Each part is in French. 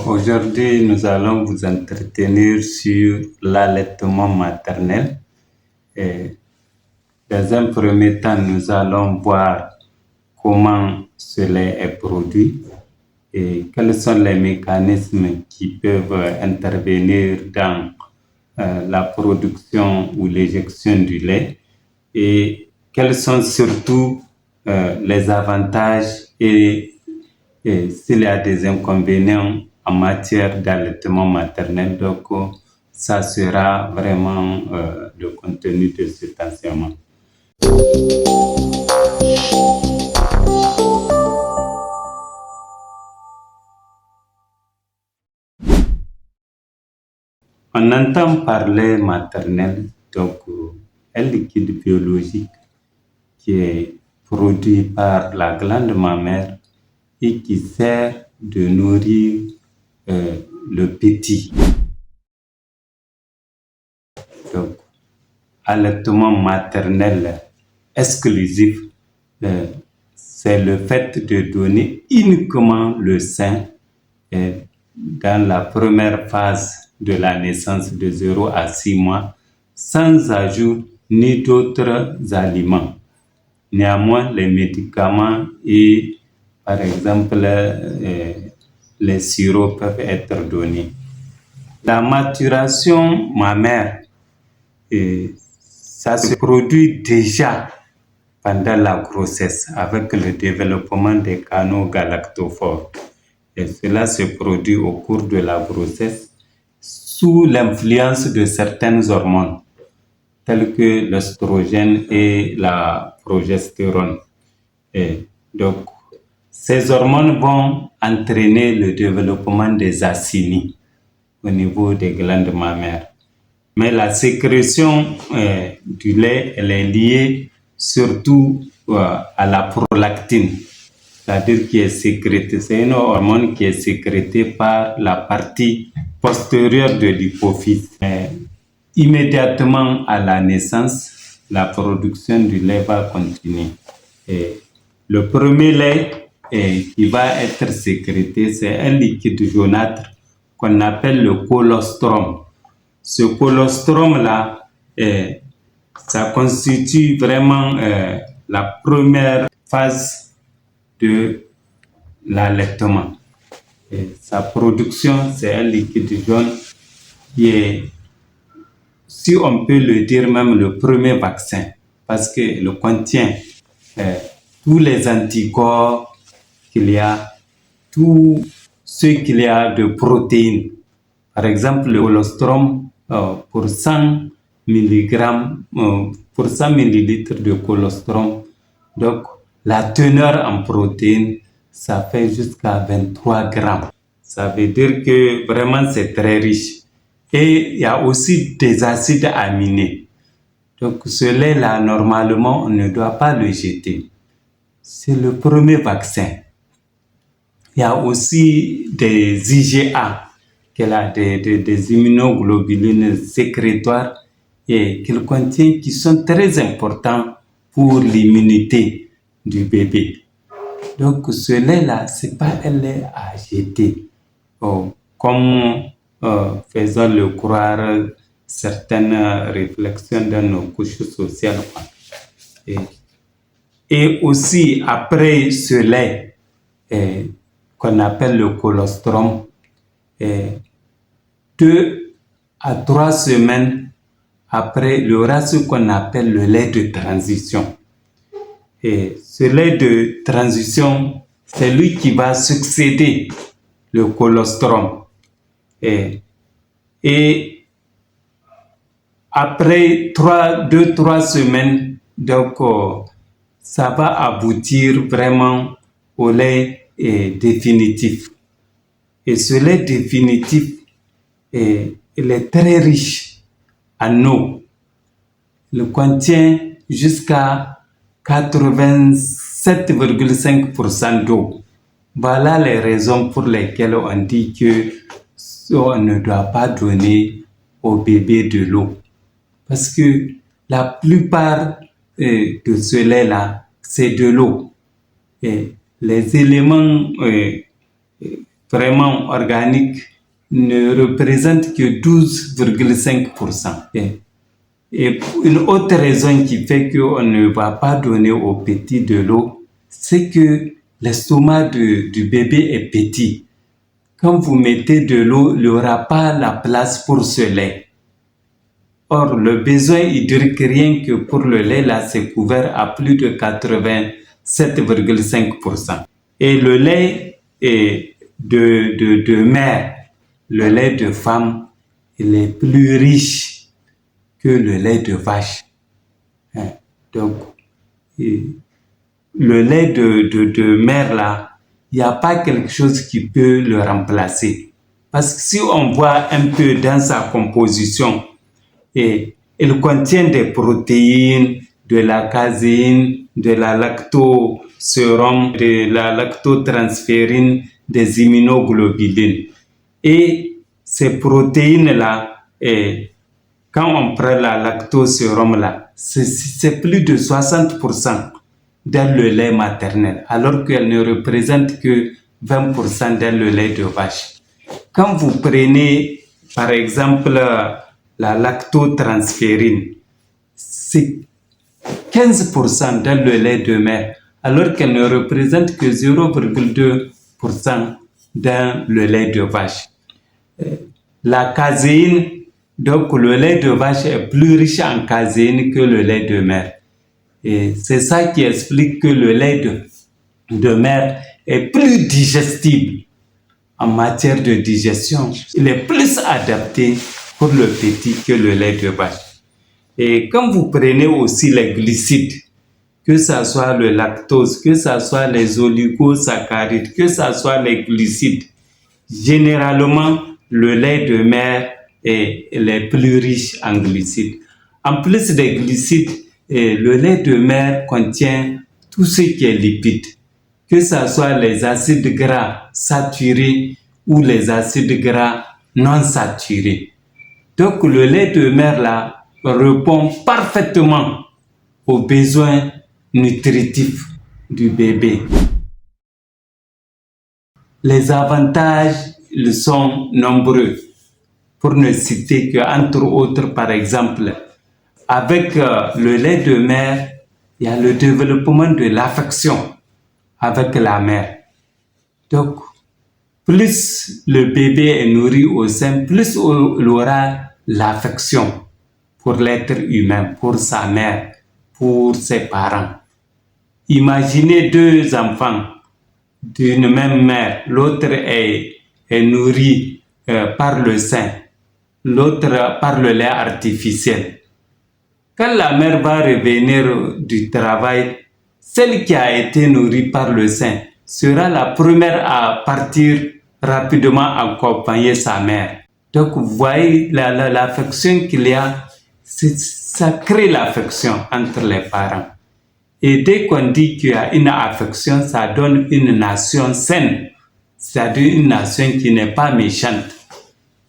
Aujourd'hui, nous allons vous entretenir sur l'allaitement maternel. Et dans un premier temps, nous allons voir comment ce lait est produit et quels sont les mécanismes qui peuvent intervenir dans la production ou l'éjection du lait et quels sont surtout les avantages et s'il y a des inconvénients en matière d'allaitement maternel. Donc, ça sera vraiment le contenu de cet enseignement. On entend parler maternel, donc un liquide biologique qui est produit par la glande mammaire et qui sert de nourrir le petit. Donc, allaitement maternel exclusif, c'est le fait de donner uniquement le sein dans la première phase de la naissance de 0 à 6 mois, sans ajout ni d'autres aliments. Néanmoins, les médicaments et, par exemple, les sirops peuvent être donnés. La maturation mammaire, ça se produit déjà pendant la grossesse avec le développement des canaux galactophores. Et cela se produit au cours de la grossesse sous l'influence de certaines hormones, telles que l'œstrogène et la progestérone. Et donc, ces hormones vont entraîner le développement des acinies au niveau des glandes mammaires. Mais la sécrétion du lait, elle est liée surtout à la prolactine, c'est-à-dire qui est sécrétée. C'est une hormone qui est sécrétée par la partie postérieure de l'hypophyse. Immédiatement à la naissance, la production du lait va continuer. Et le premier lait qui va être sécrété, c'est un liquide jaunâtre qu'on appelle le colostrum. Ce colostrum-là, ça constitue vraiment la première phase de l'allaitement. Sa production, c'est un liquide jaune qui est, si on peut le dire, même le premier vaccin, parce qu'il contient tous les anticorps qu'il y a, tout ce qu'il y a de protéines. Par exemple, le colostrum, pour 100 mg, pour 100 ml de colostrum, donc la teneur en protéines, ça fait jusqu'à 23 grammes. Ça veut dire que vraiment c'est très riche. Et il y a aussi des acides aminés. Donc ce lait-là, normalement, on ne doit pas le jeter. C'est le premier vaccin. Il y a aussi des IgA, des immunoglobulines sécrétoires et qu'il contient qui sont très importants pour l'immunité du bébé. Donc ce lait-là, ce n'est pas un lait à jeter, comme faisant le croire certaines réflexions dans nos couches sociales. Et aussi, après ce lait qu'on appelle le colostrum, 2 à 3 semaines après, il y aura ce qu'on appelle le lait de transition. Et ce lait de transition, c'est lui qui va succéder le colostrum. Et après 2-3 semaines, donc ça va aboutir vraiment au lait définitif. Et ce lait définitif, il est très riche en eau. Il contient jusqu'à 87,5% d'eau. Voilà les raisons pour lesquelles on dit que on ne doit pas donner au bébé de l'eau. Parce que la plupart de ce lait-là, c'est de l'eau. Et les éléments vraiment organique ne représente que 12,5%. Et une autre raison qui fait qu'on ne va pas donner aux petits de l'eau, c'est que l'estomac du bébé est petit. Quand vous mettez de l'eau, il n'y aura pas la place pour ce lait. Or, le besoin hydrique rien que pour le lait, là, c'est couvert à plus de 87,5%. Et le lait de mère, le lait de femme, il est plus riche que le lait de vache. Donc, le lait de mère, là, il n'y a pas quelque chose qui peut le remplacer. Parce que si on voit un peu dans sa composition, il contient des protéines, de la caséine, de la lactosérum, de la lactotransférine, des immunoglobulines. Et ces protéines-là, quand on prend la lactosérum-là, c'est plus de 60% dans le lait maternel, alors qu'elle ne représente que 20% dans le lait de vache. Quand vous prenez, par exemple, la lactotransférine, c'est 15% dans le lait de mère, alors qu'elle ne représente que 0,2% dans le lait de vache. La caséine, donc le lait de vache est plus riche en caséine que le lait de mère. Et c'est ça qui explique que le lait de mère est plus digestible en matière de digestion. Il est plus adapté pour le petit que le lait de vache. Et quand vous prenez aussi les glucides, que ce soit le lactose, que ce soit les oligosaccharides, que ce soit les glucides, généralement, le lait de mère est les plus riches en glucides. En plus des glucides, le lait de mère contient tout ce qui est lipide, que ce soit les acides gras saturés ou les acides gras non saturés. Donc le lait de mère là répond parfaitement aux besoins nutritifs du bébé. Les avantages, ils sont nombreux. Pour ne citer qu'entre autres, par exemple, avec le lait de mère, il y a le développement de l'affection avec la mère. Donc, plus le bébé est nourri au sein, plus il aura l'affection pour l'être humain, pour sa mère, pour ses parents. Imaginez deux enfants d'une même mère, l'autre est nourri par le sein, l'autre par le lait artificiel. Quand la mère va revenir du travail, celle qui a été nourrie par le sein sera la première à partir rapidement accompagner sa mère. Donc vous voyez l'affection qu'il y a, ça crée l'affection entre les parents. Et dès qu'on dit qu'il y a une affection, ça donne une nation saine, c'est-à-dire une nation qui n'est pas méchante.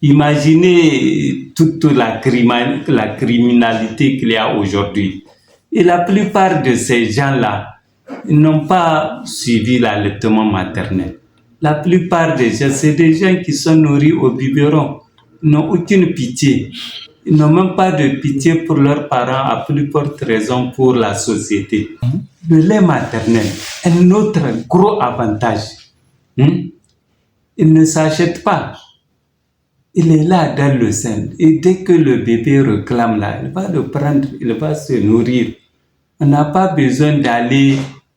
Imaginez toute la criminalité qu'il y a aujourd'hui. Et la plupart de ces gens-là n'ont pas suivi l'allaitement maternel. La plupart des gens, c'est des gens qui sont nourris au biberon, n'ont aucune pitié. Ils n'ont même pas de pitié pour leurs parents, à plus forte raison pour la société. Le lait maternel, un autre gros avantage. Il ne s'achète pas. Il est là dans le sein. Et dès que le bébé réclame là, il va le prendre, il va se nourrir. On n'a pas besoin d'aller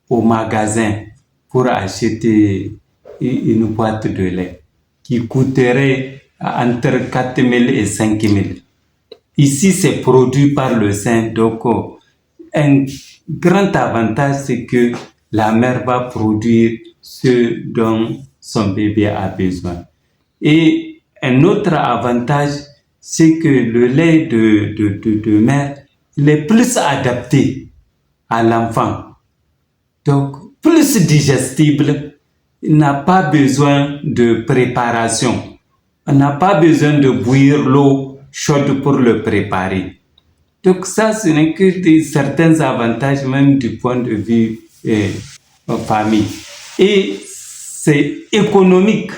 au magasin pour acheter une boîte de lait qui coûterait entre 4 000 et 5 000. Ici, c'est produit par le sein. Donc, un grand avantage, c'est que la mère va produire ce dont son bébé a besoin. Et un autre avantage, c'est que le lait de mère, il est plus adapté à l'enfant. Donc, plus digestible, il n'a pas besoin de préparation. On n'a pas besoin de bouillir l'eau chaude pour le préparer. Donc ça, ce n'est que certains avantages, même du point de vue famille. Et c'est économique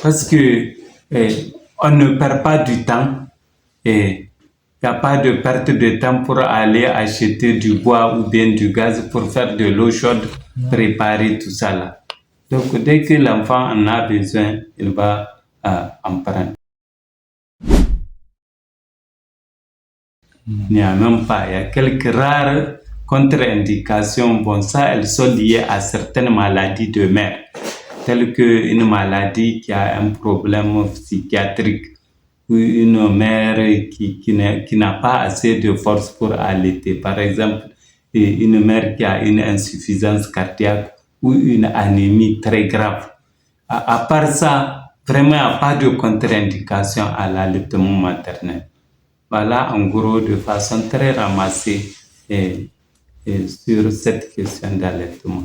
parce que on ne perd pas du temps et il n'y a pas de perte de temps pour aller acheter du bois ou bien du gaz pour faire de l'eau chaude, préparer tout ça là. Donc, dès que l'enfant en a besoin, il va en prendre. Il n'y a même pas. Il y a quelques rares contre-indications. Bon, ça, elles sont liées à certaines maladies de mère, telles qu'une maladie qui a un problème psychiatrique ou une mère qui n'a pas assez de force pour allaiter. Par exemple, une mère qui a une insuffisance cardiaque ou une anémie très grave. À part ça, vraiment, il n'y a pas de contre-indication à l'allaitement maternel. Voilà, en gros, de façon très ramassée sur cette question d'allaitement.